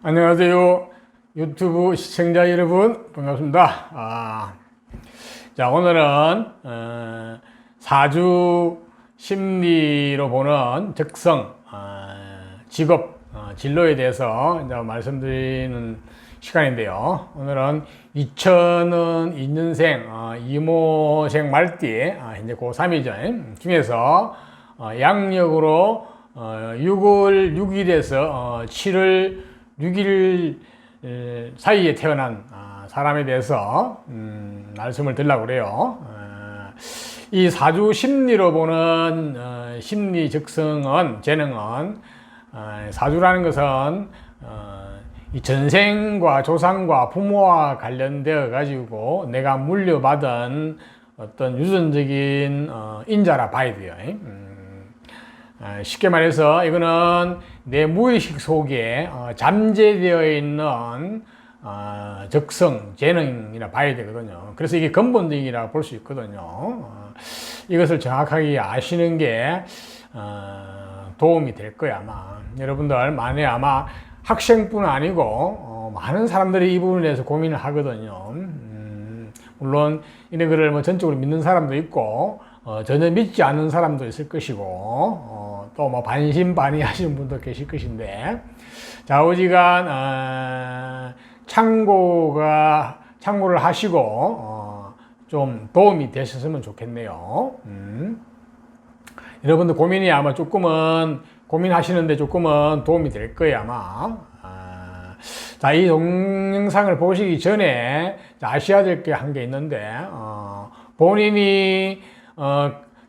안녕하세요. 유튜브 시청자 여러분, 반갑습니다. 자, 오늘은 사주 심리로 보는 적성, 직업, 진로에 대해서 이제 말씀드리는 시간인데요. 오늘은 2002년생 이모생 말띠, 현재 고3이죠. 중에서 양력으로 6월 6일에서 7월 6일 사이에 태어난 사람에 대해서 말씀을 드리려고 그래요. 이 사주 심리로 보는 심리 적성은, 재능은, 사주라는 것은 이 전생과 조상과 부모와 관련되어 가지고 내가 물려받은 어떤 유전적인 인자라 봐야 돼요. 쉽게 말해서 이거는 내 무의식 속에 잠재되어 있는 적성, 재능이라 봐야 되거든요. 그래서 이게 근본적이라고 볼 수 있거든요. 이것을 정확하게 아시는 게 도움이 될 거야, 아마. 여러분들 만에 아마 학생뿐 아니고 많은 사람들이 이 부분에 대해서 고민을 하거든요. 물론 이런 거를 뭐 전적으로 믿는 사람도 있고 전혀 믿지 않는 사람도 있을 것이고 또 뭐 반신반의하시는 분도 계실 것인데, 좌우지간 참고를 하시고 좀 도움이 되셨으면 좋겠네요. 여러분들 고민이 아마 조금은 고민하시는데 조금은 도움이 될 거예요, 아마. 자, 이 동영상을 보시기 전에 아셔야 될 게 한 게 있는데, 본인이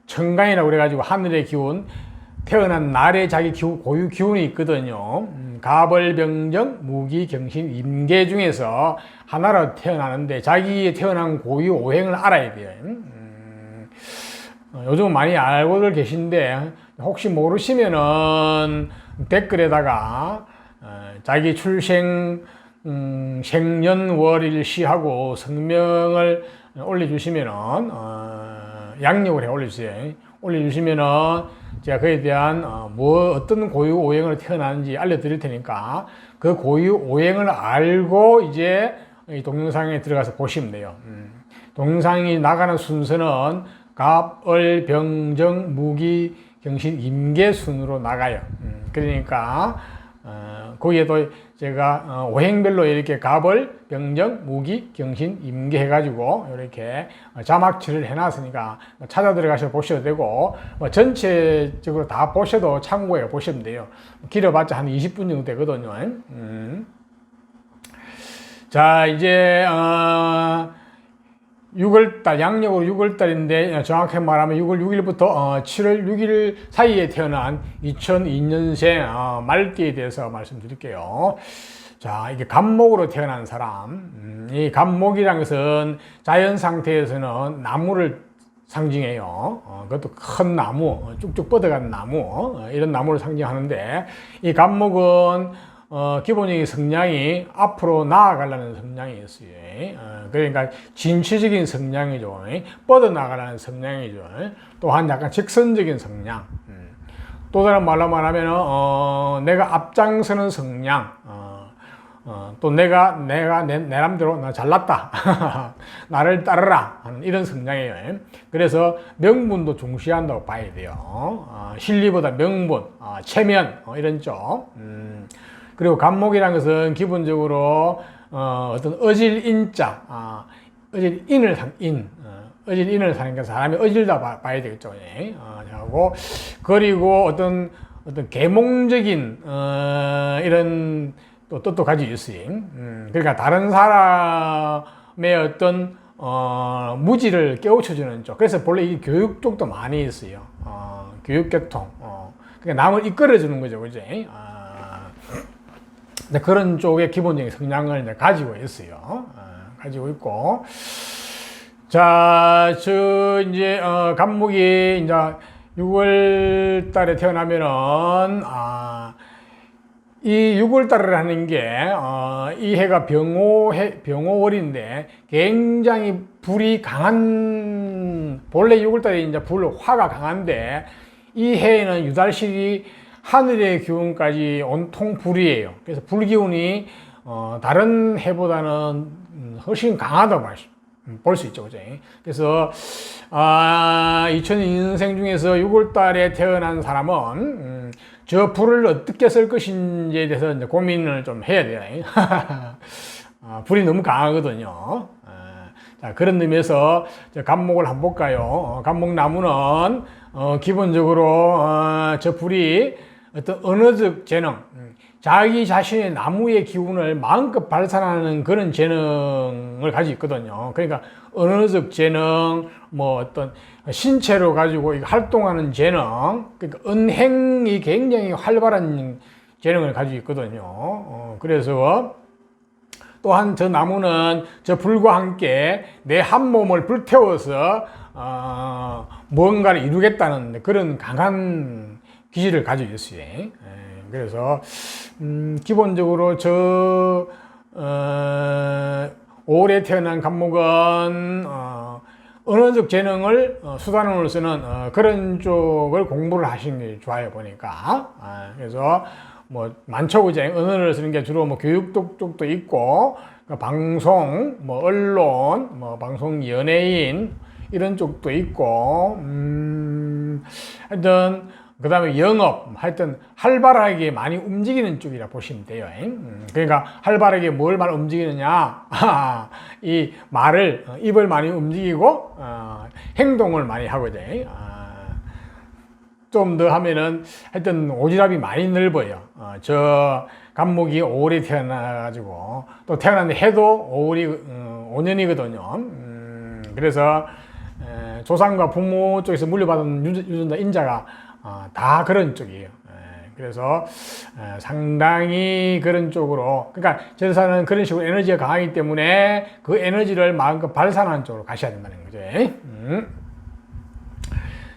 천간이라고 그래가지고 하늘의 기운, 태어난 날에 자기 고유 기운이 있거든요. 가벌병정, 무기, 경신, 임계 중에서 하나로 태어나는데 자기의 태어난 고유 오행을 알아야 돼요. 요즘 많이 알고들 계신데 혹시 모르시면은 댓글에다가 자기 출생 생년월일시하고 성명을 올려주시면은 양력을 해 올려주세요. 올려주시면은 제가 그에 대한 어떤 고유 오행으로 태어났는지 알려드릴 테니까 그 고유 오행을 알고 이제 이 동영상에 들어가서 보시면 돼요. 동영상이 나가는 순서는 갑, 을, 병정, 무기, 경신, 임계 순으로 나가요. 그러니까 거기에도 제가 오행별로 이렇게 갑을, 병정, 무기, 경신, 임계 해가지고 이렇게 자막칠을 해놨으니까 찾아 들어가셔서 보셔도 되고, 전체적으로 다 보셔도 참고해 보시면 돼요. 길어봤자 한 20분 정도 되거든요. 자, 이제 6월달, 양력으로 6월달인데 정확히 말하면 6월 6일부터 7월 6일 사이에 태어난 2002년생 말띠에 대해서 말씀드릴게요. 자, 이게 갑목으로 태어난 사람, 이 갑목이라는 것은 자연 상태에서는 나무를 상징해요. 그것도 큰 나무, 쭉쭉 뻗어가는 나무, 이런 나무를 상징하는데, 이 갑목은 기본적인 성향이 앞으로 나아가려는 성향이 있어요. 그러니까 진취적인 성향이죠. 뻗어나가려는 성향이죠. 또한 약간 직선적인 성향. 또 다른 말로 말하면 내가 앞장서는 성향. 또 내가 내 맘대로 나 잘났다. 나를 따르라 하는 이런 성향이에요. 그래서 명분도 중시한다고 봐야 돼요. 실리보다 명분, 체면 이런 쪽. 그리고 갑목이라는 것은 기본적으로 어떤 어질인자, 어질인을 사니까 사람이 어질다 봐야 되겠죠. 하고 그리고 어떤 계몽적인 이런 또 뜻도 가지고 있어요. 그러니까 다른 사람의 어떤 무지를 깨우쳐주는 쪽. 그래서 본래 이 교육 쪽도 많이 있어요. 교육계통. 그러니까 남을 이끌어주는 거죠, 그죠? 그런 쪽의 기본적인 성향을 이제 가지고 있어요. 가지고 있고. 자, 이제, 갑목이 이제 6월 달에 태어나면은, 이 6월 달을 하는 게, 이 해가 병호월인데 굉장히 불이 강한, 본래 6월 달에 이제 화가 강한데 이 해에는 유달실이 하늘의 기운까지 온통 불이에요. 그래서 불 기운이 다른 해보다는 훨씬 강하다고 볼 수 있죠. 그죠? 그래서 2002년생 중에서 6월 달에 태어난 사람은 저 불을 어떻게 쓸 것인지에 대해서 이제 고민을 좀 해야 돼요. 불이 너무 강하거든요. 자, 그런 의미에서 간목을 한번 볼까요? 간목나무는 기본적으로 저 불이 어떤 언어적 재능, 자기 자신의 나무의 기운을 마음껏 발산하는 그런 재능을 가지고 있거든요. 그러니까 언어적 재능, 뭐 어떤 신체로 가지고 활동하는 재능, 그러니까 은행이 굉장히 활발한 재능을 가지고 있거든요. 그래서 또한 저 나무는 저 불과 함께 내 한 몸을 불태워서 무언가를 이루겠다는 그런 강한 기질을 가지고 있어요. 그래서 기본적으로 저 올해 태어난 간목은 언어적 재능을 수단으로 쓰는 그런 쪽을 공부를 하시는 게 좋아요 보니까. 그래서 뭐 많죠, 그죠? 언어를 쓰는 게 주로 뭐 교육 쪽도 있고, 방송, 뭐 언론, 뭐 방송 연예인 이런 쪽도 있고, 하여튼 그 다음에 영업, 하여튼 활발하게 많이 움직이는 쪽이라 보시면 돼요. 그러니까 활발하게 뭘 많이 움직이느냐, 이 말을 입을 많이 움직이고 행동을 많이 하거든. 좀 더 하면은 하여튼 오지랖이 많이 넓어요. 저 간목이 5월에 태어나가지고 또 태어났는데 해도 5월이 5년이거든요. 그래서 조상과 부모 쪽에서 물려받은 유전자 인자가 다 그런 쪽이에요. 그래서 상당히 그런 쪽으로, 그러니까 제사는 그런 식으로 에너지가 강하기 때문에 그 에너지를 마음껏 발산하는 쪽으로 가셔야 된다는 거죠.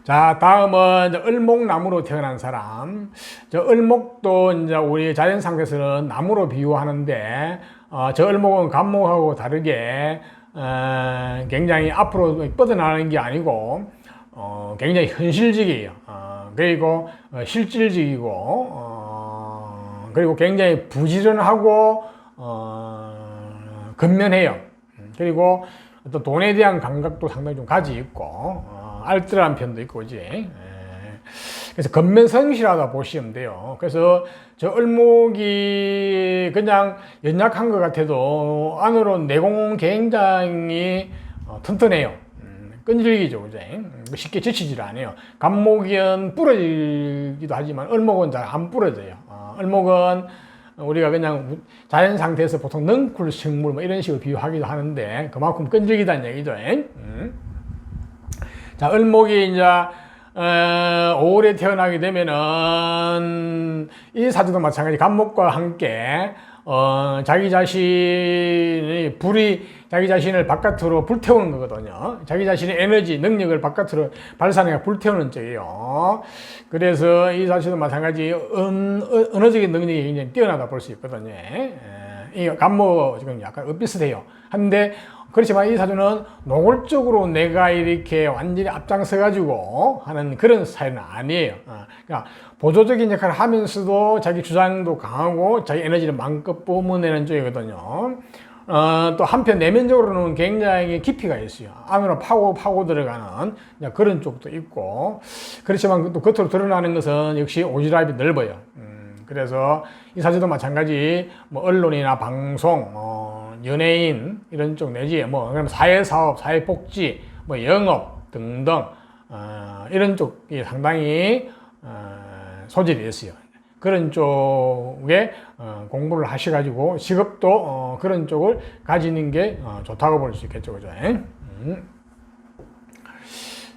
자, 다음은 을목나무로 태어난 사람. 저 을목도 이제 우리 자연 상태에서는 나무로 비유하는데, 저 을목은 간목하고 다르게 굉장히 앞으로 뻗어나가는 게 아니고 굉장히 현실적이에요. 그리고 실질적이고 그리고 굉장히 부지런하고 근면해요. 그리고 또 돈에 대한 감각도 상당히 좀 가지고 있고 알뜰한 편도 있고, 그지? 그래서 근면성실하다 보시면 돼요. 그래서 저 을목이 그냥 연약한 것 같아도 안으로 내공은 굉장히 튼튼해요. 끈질기죠, 그죠? 쉽게 지치질 않아요. 간목은 부러지기도 하지만 을목은 잘 안 부러져요. 을목은 우리가 그냥 자연 상태에서 보통 넝쿨 식물 뭐 이런 식으로 비유하기도 하는데 그만큼 끈질기다는 얘기죠. 자, 을목이 이제 5월에 태어나게 되면은 이 사주도 마찬가지 간목과 함께 자기 자신의 불이 자기 자신을 바깥으로 불태우는 거거든요. 자기 자신의 에너지, 능력을 바깥으로 발산해서 불태우는 쪽이에요. 그래서 이 사주도 마찬가지 언어적인 능력이 굉장히 뛰어나다 볼 수 있거든요. 이 간목 지금 약간 비슷해요. 한데 그렇지만 이 사주는 노골적으로 내가 이렇게 완전히 앞장서가지고 하는 그런 스타일은 아니에요. 그러니까 보조적인 역할을 하면서도 자기 주장도 강하고 자기 에너지를 마음껏 뿜어내는 쪽이거든요. 또 한편 내면적으로는 굉장히 깊이가 있어요. 안으로 파고 들어가는 그런 쪽도 있고, 그렇지만 또 겉으로 드러나는 것은 역시 오지랖이 넓어요. 그래서 이 사주도 마찬가지 뭐 언론이나 방송, 연예인 이런 쪽 내지 뭐 사회사업, 사회복지, 뭐 영업 등등 이런 쪽이 상당히 소질이 있어요. 그런 쪽에 공부를 하셔가지고 직업도 그런 쪽을 가지는 게 좋다고 볼 수 있겠죠, 그죠?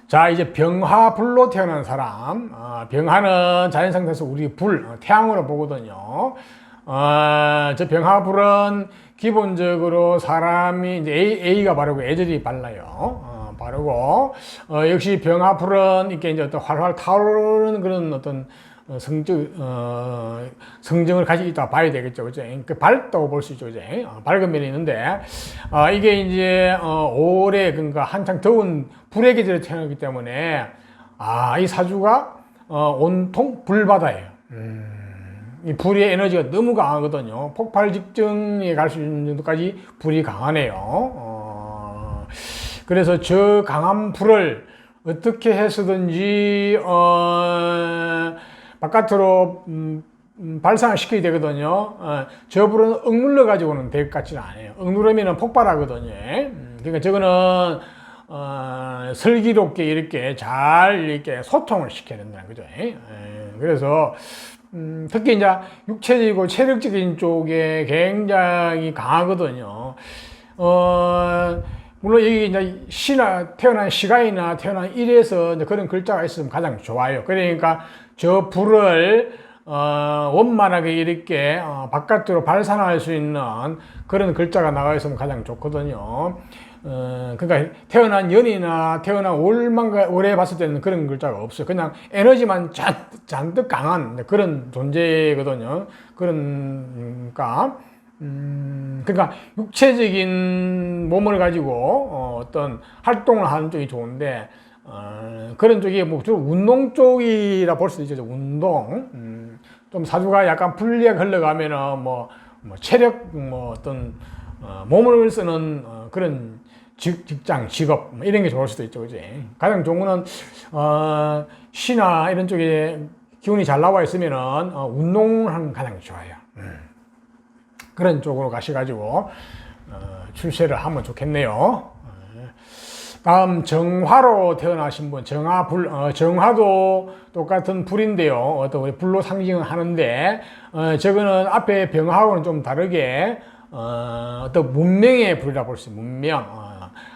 자, 이제 병화불로 태어난 사람. 병화는 자연 상태에서 우리 불, 태양으로 보거든요. 저 병화불은 기본적으로 사람이 이제 A가 바르고 애절이 발라요. 바르고 역시 병화불은 이렇게 이제 어떤 활활 타오르는 그런 어떤 성정을 가지고 있다 봐야 되겠죠, 그죠? 그 밝다고 볼 수 있죠, 그죠? 밝은 면이 있는데 이게 이제 올해 그러니까 한창 더운 불의 계절에 태어났기 때문에 이 사주가 온통 불바다예요. 이 불의 에너지가 너무 강하거든요. 폭발 직전에 갈 수 있는 정도까지 불이 강하네요. 그래서 저 강한 불을 어떻게 해서든지 바깥으로 발산을 시켜야 되거든요. 저 불은 억눌러 가지고는 될 것 같지는 않아요. 억누르면 폭발하거든요. 그러니까 저거는 슬기롭게 이렇게 잘 이렇게 소통을 시켜야 된다는 거죠. 그래서 특히 이제 육체적이고 체력적인 쪽에 굉장히 강하거든요. 물론 여기 이제 시나 태어난 시간이나 태어난 일에서 이제 그런 글자가 있으면 가장 좋아요. 그러니까 저 불을 원만하게 이렇게 바깥으로 발산할 수 있는 그런 글자가 나가 있으면 가장 좋거든요. 그러니까 태어난 연이나 태어난 월에 봤을 때는 그런 글자가 없어요. 그냥 에너지만 잔뜩 강한 그런 존재거든요. 그러니까 육체적인 몸을 가지고 어떤 활동을 하는 쪽이 좋은데 그런 쪽이 뭐 주로 운동 쪽이라 볼 수 있죠. 운동. 좀 사주가 약간 불리하게 흘러가면은 뭐 체력 어떤 몸을 쓰는 그런 직장, 직업 이런 게 좋을 수도 있죠. 그지? 가장 좋은 거는 시나 이런 쪽에 기운이 잘 나와 있으면은 운동을 하는 게 가장 좋아요. 그런 쪽으로 가셔가지고 출세를 하면 좋겠네요. 다음 정화로 태어나신 분, 정화도 똑같은 불인데요. 어떤 우리 불로 상징을 하는데 저거는 앞에 병하고는 좀 다르게 어떤 문명의 불이라 볼 수 있어요. 문명.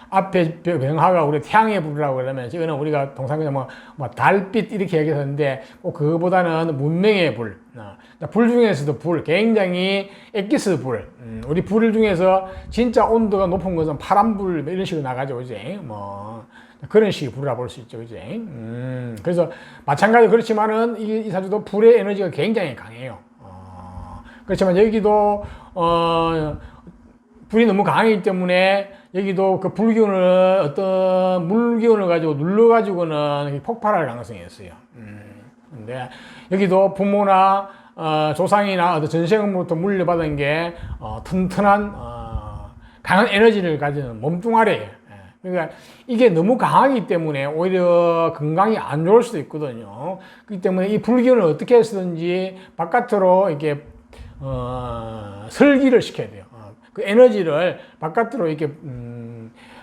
앞에 병화가 우리 태양의 불이라고 그러면 이거는 우리가 통상적으로 뭐 달빛 이렇게 얘기하는데 꼭 그거보다는 문명의 불. 불 중에서도 불, 굉장히 엑기스 불. 우리 불 중에서 진짜 온도가 높은 것은 파란 불 이런 식으로 나가죠, 이제 뭐 그런 식의 불이라 볼 수 있죠, 이제. 그래서 마찬가지로 그렇지만은 이 사주도 불의 에너지가 굉장히 강해요. 그렇지만 여기도 불이 너무 강하기 때문에 여기도 그 불기운을 어떤 물기운을 가지고 눌러가지고는 폭발할 가능성이 있어요. 근데 여기도 부모나 조상이나 어떤 전생으로부터 물려받은 게 튼튼한 강한 에너지를 가지는 몸뚱아리예요. 그러니까 이게 너무 강하기 때문에 오히려 건강이 안 좋을 수도 있거든요. 그렇기 때문에 이 불기운을 어떻게 해서든지 바깥으로 이렇게 설기를 시켜야 돼요. 그 에너지를 바깥으로 이렇게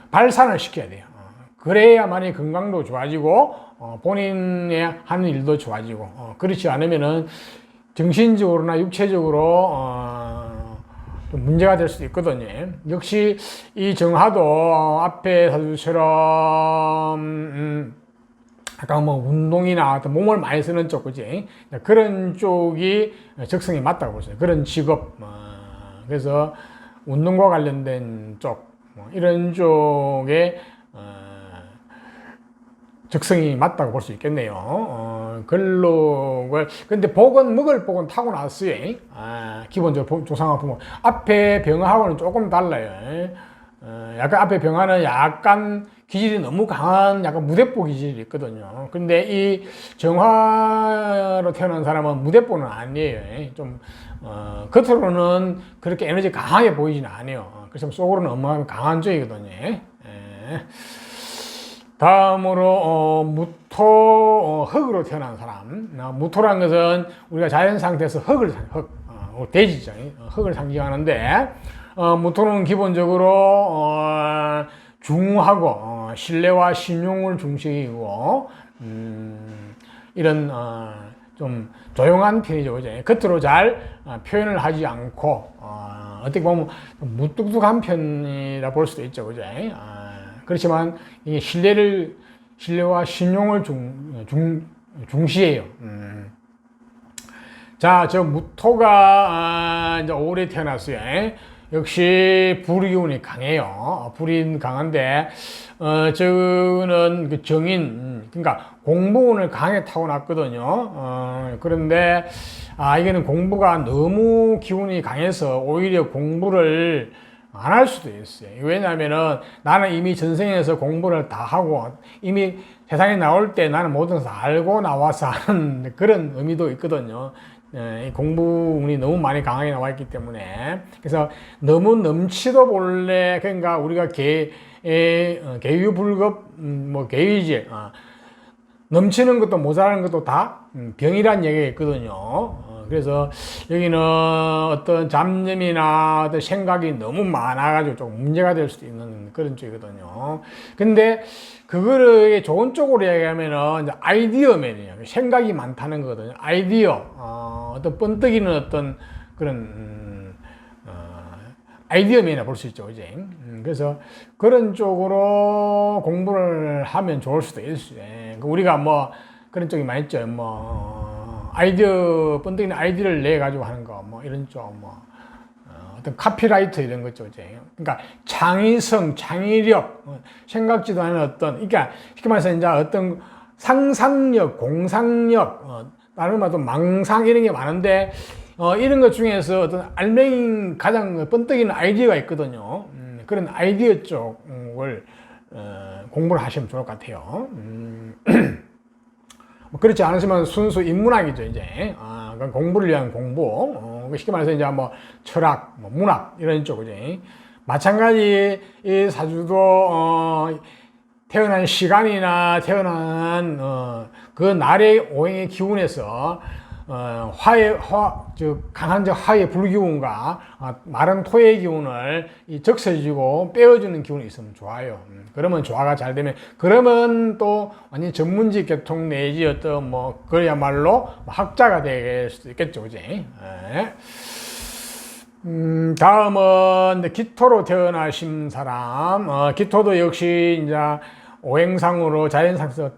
발산을 시켜야 돼요. 그래야만이 건강도 좋아지고 본인의 하는 일도 좋아지고 그렇지 않으면은 정신적으로나 육체적으로 좀 문제가 될 수도 있거든요. 역시 이 정화도 앞에 사주처럼 약간 뭐 운동이나 어떤 몸을 많이 쓰는 쪽, 그지? 그런 쪽이 적성이 맞다고 보세요. 그런 직업. 그래서 운동과 관련된 쪽, 이런 쪽에 적성이 맞다고 볼 수 있겠네요. 근데 복은, 먹을 복은 타고났어요. 기본적으로 조상하고 부모. 앞에 병하고는 조금 달라요. 약간 앞에 병하는 약간 기질이 너무 강한 약간 무대뽀 기질이 있거든요. 근데 이 정화로 태어난 사람은 무대뽀는 아니에요. 좀 겉으로는 그렇게 에너지 강하게 보이지는 않아요. 그래서 속으로는 엄청 강한 쪽이거든요. 다음으로 무토 흙으로 태어난 사람. 무토란 것은 우리가 자연 상태에서 대지죠. 흙을 상징하는데 무토는 기본적으로 중하고 신뢰와 신용을 중시이고 이런 좀 조용한 편이죠. 그죠? 겉으로 잘 표현을 하지 않고 어떻게 보면 무뚝뚝한 편이라 볼 수도 있죠. 그죠? 그렇지만 이 신뢰와 신용을 중시해요. 자, 저 무토가 이제 올해 태어났어요. 역시 불기운이 강해요. 불이 강한데 저는 그 정인, 그러니까 공부운을 강하게 타고났거든요. 그런데 이거는 공부가 너무 기운이 강해서 오히려 공부를 안 할 수도 있어요. 왜냐하면은 나는 이미 전생에서 공부를 다 하고 이미 세상에 나올 때 나는 모든 것을 알고 나와서 하는 그런 의미도 있거든요. 이 공부운이 너무 많이 강하게 나와 있기 때문에. 그래서 너무 넘치도 본래, 그러니까 우리가 계유불급, 뭐 계유질, 넘치는 것도 모자라는 것도 다 병이란 얘기가 있거든요. 그래서 여기는 어떤 잡념이나 어떤 생각이 너무 많아가지고 좀 문제가 될 수도 있는 그런 쪽이거든요. 근데 그거를 좋은 쪽으로 얘기하면은 아이디어맨이에요. 생각이 많다는 거거든요. 아이디어, 어떤 번뜩이는 어떤 그런 아이디어맨이라 볼 수 있죠, 이제. 그래서 그런 쪽으로 공부를 하면 좋을 수도 있어요. 우리가 뭐 그런 쪽이 많이 있죠. 뭐 아이디어 번뜩이는 아이디어를 내 가지고 하는 거, 뭐 이런 쪽, 뭐 어떤 카피라이터 이런 거죠, 이제. 그러니까 창의성, 창의력, 생각지도 않은 어떤, 그러니까 쉽게 말해서 이제 어떤 상상력, 공상력, 다른 말도 망상 이런 게 많은데. 이런 것 중에서 어떤 알맹이 가장 번뜩이는 아이디어가 있거든요. 그런 아이디어 쪽을 공부를 하시면 좋을 것 같아요. 그렇지 않으시면 순수 인문학이죠, 이제. 공부를 위한 공부. 쉽게 말해서 이제 뭐 철학, 뭐 문학 이런 쪽이지. 마찬가지 이 사주도 태어난 시간이나 태어난 그 날의 오행의 기운에서 강한 화의 불기운과 마른 토의 기운을 적셔주고 빼어주는 기운이 있으면 좋아요. 그러면 조화가 잘 되면, 그러면 또 완전 전문직 계통 내지 어떤 뭐, 그야말로 학자가 될 수도 있겠죠, 그지? 다음은 기토로 태어나신 사람, 기토도 역시 이제 오행상으로 자연상에서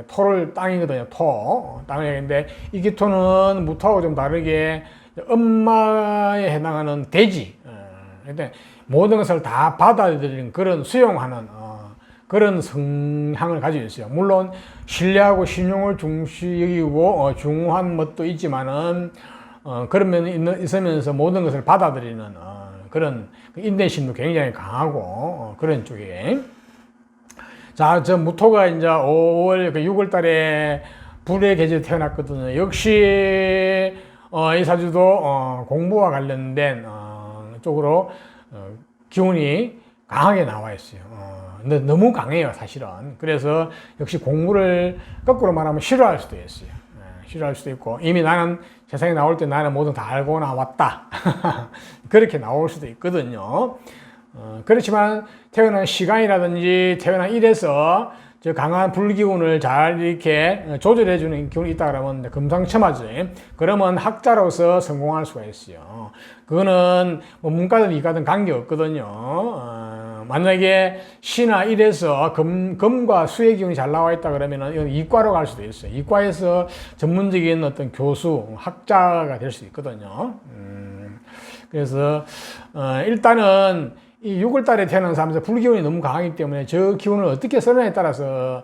토를 땅이거든요. 땅을 얘기하는데, 이 기토는 무토하고 좀 다르게 엄마에 해당하는 돼지. 근데 모든 것을 다 받아들이는 그런 수용하는 그런 성향을 가지고 있어요. 물론 신뢰하고 신용을 중시 여기고 중요한 것도 있지만은 그런 면이 있으면서 모든 것을 받아들이는 그런 인내심도 굉장히 강하고 그런 쪽에. 자, 저 무토가 이제 5월, 6월 달에 불의 계절에 태어났거든요. 역시, 이 사주도, 공부와 관련된, 쪽으로, 기운이 강하게 나와 있어요. 근데 너무 강해요, 사실은. 그래서 역시 공부를 거꾸로 말하면 싫어할 수도 있어요. 싫어할 수도 있고, 이미 나는 세상에 나올 때 나는 뭐든 다 알고 나왔다. 그렇게 나올 수도 있거든요. 그렇지만 태어난 시간이라든지 태어난 일에서 저 강한 불기운을 잘 이렇게 조절해주는 기운이 있다 그러면 금상첨화지. 그러면 학자로서 성공할 수가 있어요. 그거는 뭐 문과든 이과든 관계없거든요. 만약에 시나 일에서 금과 수의 기운이 잘 나와 있다 그러면 이건 이과로 갈 수도 있어요. 이과에서 전문적인 어떤 교수, 학자가 될 수 있거든요. 그래서 일단은 이 6월 달에 태어난 사람들 불기운이 너무 강하기 때문에 저 기운을 어떻게 쓰느냐에 따라서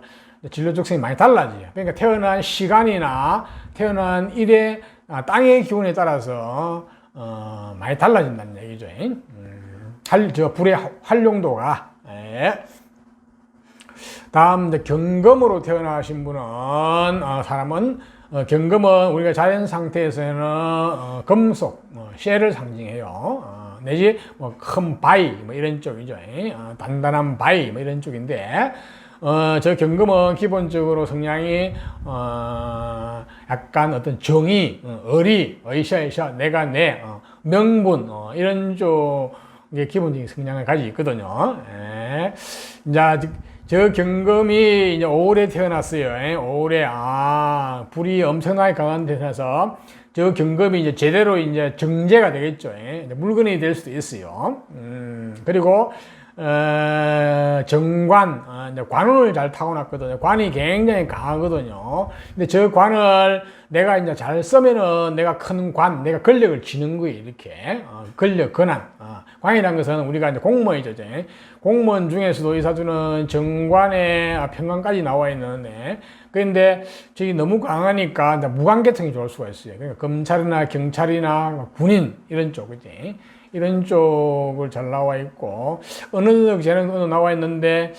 진로 적성이 많이 달라져요. 그러니까 태어난 시간이나 태어난 일의 땅의 기운에 따라서 많이 달라진다는 얘기죠. 저 불의 활용도가. 다음 경금으로 태어나신 분은 사람은 경금은 우리가 자연 상태에서는 금속, 쇠를 상징해요. 내지 뭐 큰 바위 뭐 이런 쪽이죠. 단단한 바위 뭐 이런 쪽인데 저 경금은 기본적으로 성향이 약간 어떤 정의, 의리, 의샤, 내가 내, 명분 이런 쪽의 기본적인 성향을 가지고 있거든요. 이제 저 경금이 이제 5월에 태어났어요. 5월에 불이 엄청나게 강한 데서 저 경금이 이제 제대로 이제 정제가 되겠죠. 물건이 될 수도 있어요. 그리고 정관, 관운을 잘 타고났거든요. 관이 굉장히 강하거든요. 근데 저 관을 내가 이제 잘 쓰면은 내가 큰 관, 내가 권력을 쥐는 거예요. 이렇게. 권력, 권한. 관이라는 것은 우리가 이제 공무원이죠. 이제. 공무원 중에서도 이 사주는 정관에 평관까지 나와 있는데, 그런데 저기 너무 강하니까 무관계통이 좋을 수가 있어요. 그러니까 검찰이나 경찰이나 군인 이런 쪽, 그지? 이런 쪽을 잘 나와 있고, 어느 쟤는 어느 나와 있는데,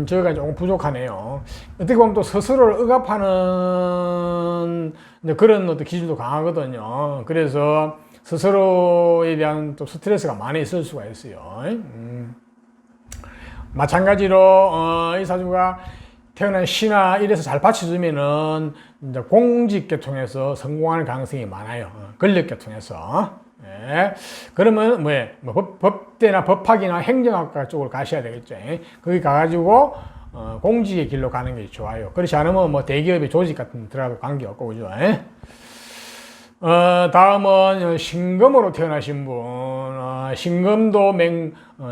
저희가 조금 부족하네요. 어떻게 보면 또 스스로를 억압하는 그런 어떤 기질도 강하거든요. 그래서 스스로에 대한 또 스트레스가 많이 있을 수가 있어요. 마찬가지로, 이 사주가 태어난 시나 이래서 잘 받쳐주면은 이제 공직계통에서 성공할 가능성이 많아요. 권력계통에서. 예. 그러면 법대나 법학이나 행정학과 쪽으로 가셔야 되겠죠. 거기 가가지고 공직의 길로 가는 게 좋아요. 그렇지 않으면 뭐 대기업의 조직 같은 데 들어가도 관계없고, 그죠? 다음은 신금으로 태어나신 분. 신금도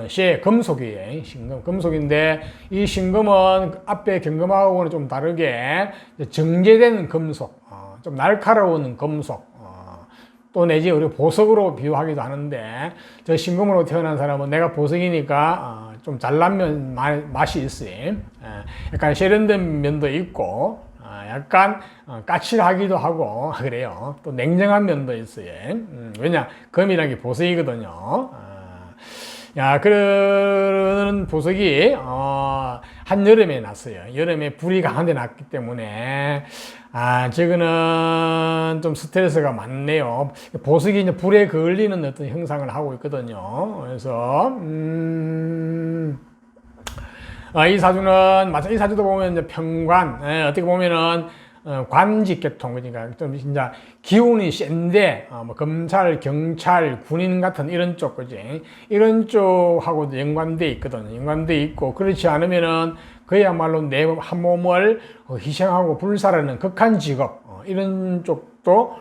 시의 금속이에요. 신금, 금속인데, 이 신금은 앞에 경금하고는 좀 다르게 정제된 금속, 좀 날카로운 금속, 또 내지 우리 보석으로 비유하기도 하는데, 저 신금으로 태어난 사람은 내가 보석이니까 좀 잘난 맛이 있어요. 약간 세련된 면도 있고, 약간 까칠하기도 하고 그래요. 또 냉정한 면도 있어요. 왜냐, 금이라는 게 보석이거든요. 그런 보석이 한여름에 났어요. 여름에 불이 강한데 났기 때문에 저거는 좀 스트레스가 많네요. 보석이 이제 불에 걸리는 어떤 형상을 하고 있거든요. 그래서 이 사주는 마찬가지, 이 사주도 보면 이제 평관, 어떻게 보면은 관직계통, 그러니까 좀 이제 기운이 센데 뭐 검찰, 경찰, 군인 같은 이런 쪽, 그지? 이런 쪽하고도 연관돼 있거든요. 연관돼 있고, 그렇지 않으면은 그야말로 내 한 몸을 희생하고 불사르는 극한 직업, 이런 쪽도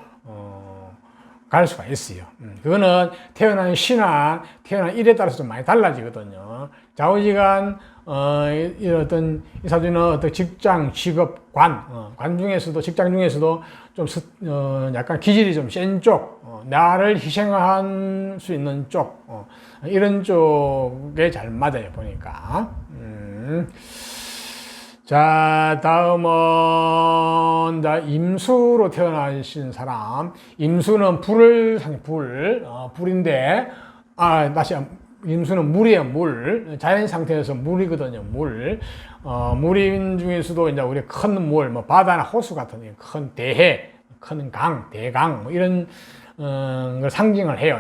갈 수가 있어요. 그거는 태어난 시나 태어난 일에 따라서 좀 많이 달라지거든요. 좌우지간 어떤 이 사주는 어떤 직장, 직업, 관 중에서도, 직장 중에서도 좀 약간 기질이 좀 센 쪽, 나를 희생할 수 있는 쪽, 이런 쪽에 잘 맞아요, 보니까. 자, 다음은 임수로 태어나신 사람. 임수는 불인데, 임수는 물이에요, 물. 자연 상태에서 물이거든요, 물. 물인 중에서도 이제 우리 큰 물, 뭐 바다나 호수 같은 큰 대해, 큰 강, 대강, 뭐 이런 걸 상징을 해요.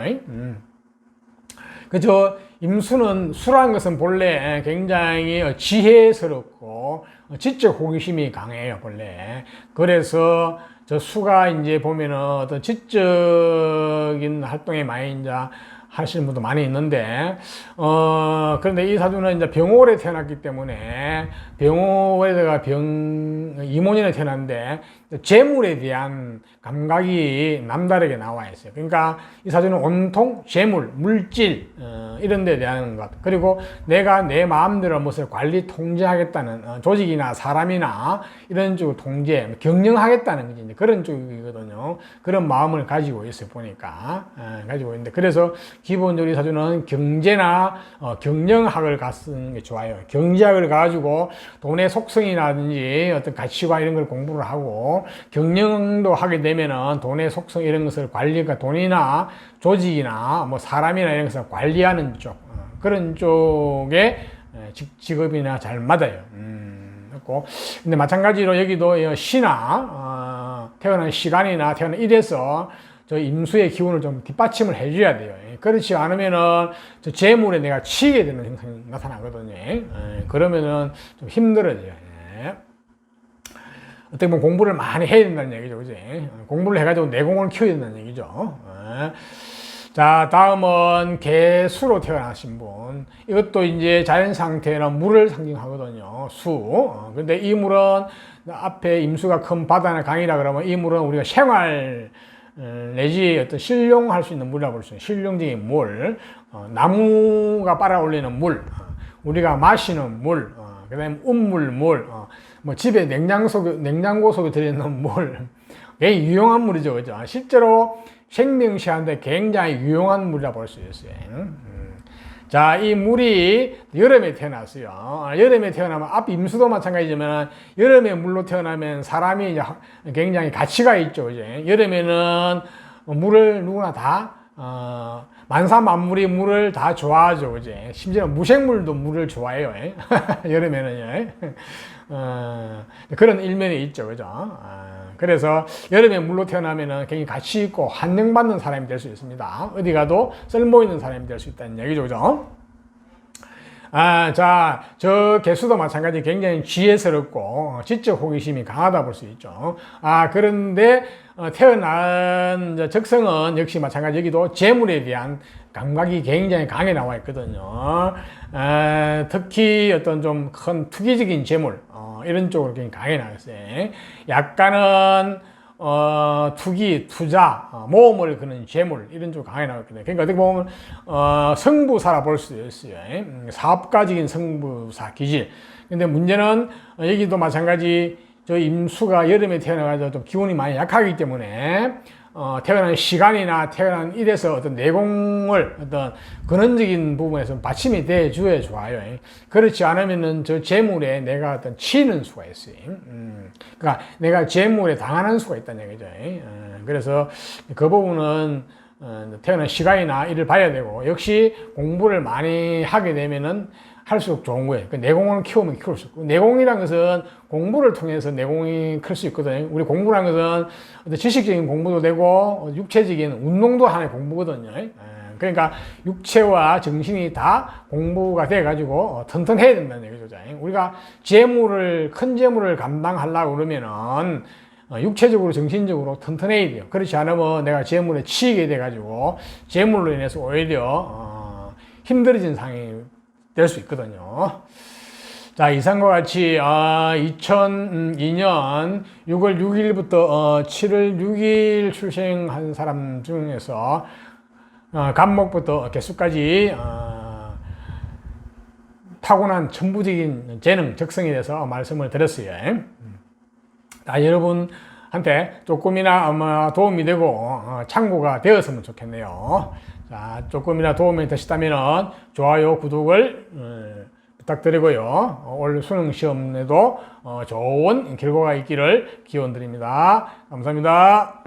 그죠? 임수는, 수라는 것은 본래 굉장히 지혜스럽고 지적 호기심이 강해요, 본래. 그래서 저 수가 이제 보면은 어떤 지적인 활동에 많이 이제 하시는 분도 많이 있는데, 그런데 이 사주는 이제 병월에 태어났기 때문에, 병월에다가 이모년에 태어났는데, 재물에 대한 감각이 남다르게 나와 있어요. 그러니까 이 사주는 온통 재물, 물질, 이런 데 대한 것. 그리고 내가 내 마음대로 무엇을 관리, 통제하겠다는, 조직이나 사람이나 이런 쪽을 통제, 경영하겠다는 거지. 그런 쪽이거든요. 그런 마음을 가지고 있어요, 보니까. 가지고 있는데. 그래서 기본적으로 이 사주는 경제나 경영학을 갔는 게 좋아요. 경제학을 가지고 돈의 속성이라든지 어떤 가치관 이런 걸 공부를 하고 경영도 하게 되면은 돈의 속성 이런 것을 관리가 돈이나 조직이나 뭐 사람이나 이런 것을 관리하는 쪽, 그런 쪽에 직업이나 잘 맞아요. 근데 마찬가지로 여기도 시나 태어난 시간이나 태어난 일에서 저 임수의 기운을 좀 뒷받침을 해줘야 돼요. 그렇지 않으면은 저 재물에 내가 치이게 되는 현상이 나타나거든요. 그러면은 좀 힘들어져요. 어떻게 보면 공부를 많이 해야 된다는 얘기죠, 그지? 공부를 해가지고 내공을 키워야 된다는 얘기죠. 자, 다음은 개수로 태어나신 분. 이것도 이제 자연 상태는 물을 상징하거든요. 수. 근데 이 물은 앞에 임수가 큰 바다나 강이라 그러면 이 물은 우리가 생활 내지 어떤 신용할 수 있는 물이라고 볼 수 있어요. 신용적인 물, 나무가 빨아 올리는 물, 우리가 마시는 물, 그 다음에 물, 뭐 집에 냉장고 속에 들어있는 물, 굉장히 유용한 물이죠. 그죠? 실제로 생명체한테 굉장히 유용한 물이라 볼 수 있어요. 자, 이 물이 여름에 태어났어요. 여름에 태어나면 앞 임수도 마찬가지지만 여름에 물로 태어나면 사람이 이제 굉장히 가치가 있죠. 이제 여름에는 물을 누구나 다 만사만물이 물을 다 좋아하죠. 그제 심지어 무생물도 물을 좋아해요. 여름에는요. 그런 일면이 있죠. 그죠? 그래서 여름에 물로 태어나면은 굉장히 가치 있고 환영받는 사람이 될 수 있습니다. 어디 가도 쓸모 있는 사람이 될 수 있다는 얘기죠. 그죠? 자, 저 개수도 마찬가지 굉장히 지혜스럽고 지적 호기심이 강하다 볼 수 있죠. 그런데 태어난 적성은 역시 마찬가지 여기도 재물에 대한 감각이 굉장히 강해 나와 있거든요. 특히 어떤 좀 큰 투기적인 재물, 이런 쪽으로 굉장히 강해 나와 있어요. 약간은 투기, 투자, 모험을 거는 재물 이런 쪽 강하게 나왔거든요. 그러니까 어떻게 보면 성부사라 볼 수 있어요. 사업가적인 성부사 기질. 근데 문제는 여기도 마찬가지 저 임수가 여름에 태어나가지고 좀 기운이 많이 약하기 때문에 태어난 시간이나 태어난 일에서 어떤 내공을 어떤 근원적인 부분에서 받침이 돼 줘야 좋아요. 그렇지 않으면은 저 재물에 내가 어떤 치이는 수가 있어요. 그러니까 내가 재물에 당하는 수가 있다는 얘기죠. 그래서 그 부분은 태어난 시간이나 일을 봐야 되고, 역시 공부를 많이 하게 되면은 할수록 좋은 거예요. 그 내공을 키우면 키울 수 있고, 내공이란 것은 공부를 통해서 내공이 클 수 있거든요. 우리 공부란 것은 어떤 지식적인 공부도 되고 육체적인 운동도 하나의 공부거든요. 그러니까 육체와 정신이 다 공부가 돼 가지고 튼튼해야 된다는 얘기죠. 우리가 큰 재물을 감당하려고 그러면은 육체적으로 정신적으로 튼튼해야 돼요. 그렇지 않으면 내가 재물에 치이게 돼 가지고 재물로 인해서 오히려 힘들어진 상황이 될 수 있거든요. 자, 이상과 같이 2002년 6월 6일부터 7월 6일 출생한 사람 중에서 간목부터 개수까지 타고난 천부적인 재능, 적성에 대해서 말씀을 드렸어요. 여러분한테 조금이나 도움이 되고 참고가 되었으면 좋겠네요. 자, 조금이나 도움이 되셨다면 좋아요, 구독을 부탁드리고요. 올 수능 시험에도 좋은 결과가 있기를 기원드립니다. 감사합니다.